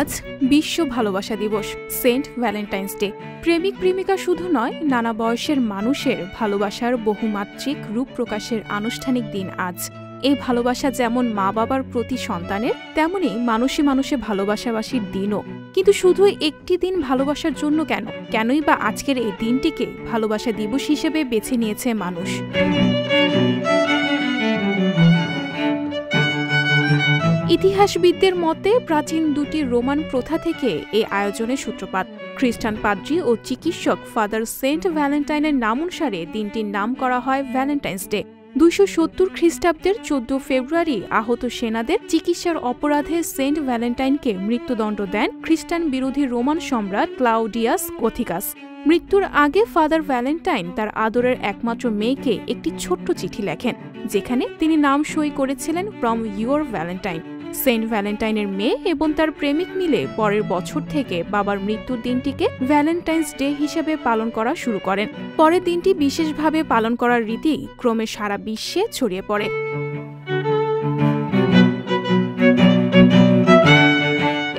আজ বিশ্ব ভালোবাসা দিবস, সেন্ট ভ্যালেন্টাইন্স ডে। প্রেমিক প্রেমিকা শুধু নয়, নানা বয়সের মানুষের ভালোবাসার বহুমাত্রিক রূপ প্রকাশের আনুষ্ঠানিক দিন আজ। এই ভালোবাসা যেমন মা বাবার প্রতি সন্তানের, তেমনি মানুষে মানুষে ভালোবাসাবাসীর দিনও। কিন্তু শুধু একটি দিন ভালোবাসার জন্য কেনই বা আজকের এই দিনটিকে ভালোবাসা দিবস হিসেবে বেছে নিয়েছে মানুষ? ইতিহাসবিদদের মতে প্রাচীন দুটি রোমান প্রথা থেকে এই আয়োজনের সূত্রপাত। খ্রিস্টান পাদ্রী ও চিকিৎসক ফাদার সেন্ট ভ্যালেন্টাইনের নাম অনুসারে দিনটির নাম করা হয় ভ্যালেন্টাইন্স ডে। 270 খ্রিস্টাব্দের 14 ফেব্রুয়ারি আহত সেনাদের চিকিৎসার অপরাধে সেন্ট ভ্যালেন্টাইনকে মৃত্যুদণ্ড দেন খ্রিস্টান বিরোধী রোমান সম্রাট ক্লাউডিয়াস গথিকাস। মৃত্যুর আগে ফাদার ভ্যালেন্টাইন তার আদরের একমাত্র মেয়েকে একটি ছোট্ট চিঠি লেখেন, যেখানে তিনি নাম সই করেছিলেন ফ্রম ইউর ভ্যালেন্টাইন। সেন্ট ভ্যালেন্টাইনের মেয়ে এবং তার প্রেমিক মিলে পরের বছর থেকে বাবার মৃত্যুর দিনটিকে ভ্যালেন্টাইন্স ডে হিসেবে পালন করা শুরু করেন। পরে দিনটি বিশেষভাবে পালন করার রীতি ক্রমে সারা বিশ্বে ছড়িয়ে পড়ে।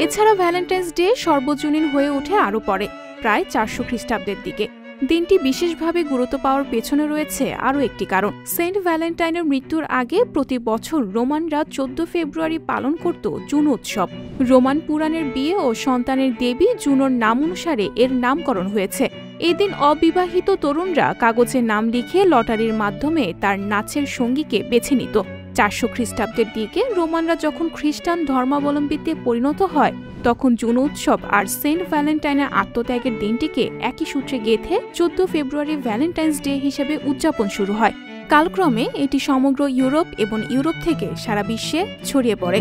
এছাড়া ভ্যালেন্টাইন্স ডে সর্বজনীন হয়ে ওঠে আরও পরে, প্রায় 400 খ্রিস্টাব্দের দিকে। দিনটি বিশেষভাবে গুরুত্ব পাওয়ার পেছনে রয়েছে আরও একটি কারণ। সেন্ট ভ্যালেন্টাইনের মৃত্যুর আগে প্রতি বছর রোমানরা 14 ফেব্রুয়ারি পালন করত জুন উৎসব। রোমান পুরাণের বিয়ে ও সন্তানের দেবী জুনোর নাম অনুসারে এর নামকরণ হয়েছে। এদিন অবিবাহিত তরুণরা কাগজে নাম লিখে লটারির মাধ্যমে তার নাচের সঙ্গীকে বেছে নিত। 400 খ্রিস্টাব্দের দিকে রোমানরা যখন খ্রিস্টান ধর্মাবলম্বীতে পরিণত হয়, তখন জুন উৎসব আর সেন্ট ভ্যালেন্টাইনের আত্মত্যাগের দিনটিকে একই সূত্রে গেঁথে 14 ফেব্রুয়ারি ভ্যালেন্টাইন্স ডে হিসেবে উদযাপন শুরু হয়। কালক্রমে এটি সমগ্র ইউরোপ এবং ইউরোপ থেকে সারা বিশ্বে ছড়িয়ে পড়ে।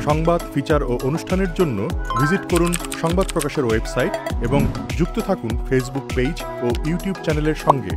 সংবাদ, ফিচার ও অনুষ্ঠানের জন্য ভিজিট করুন সংবাদ প্রকাশের ওয়েবসাইট এবং যুক্ত থাকুন ফেসবুক পেজ ও ইউটিউব চ্যানেলের সঙ্গে।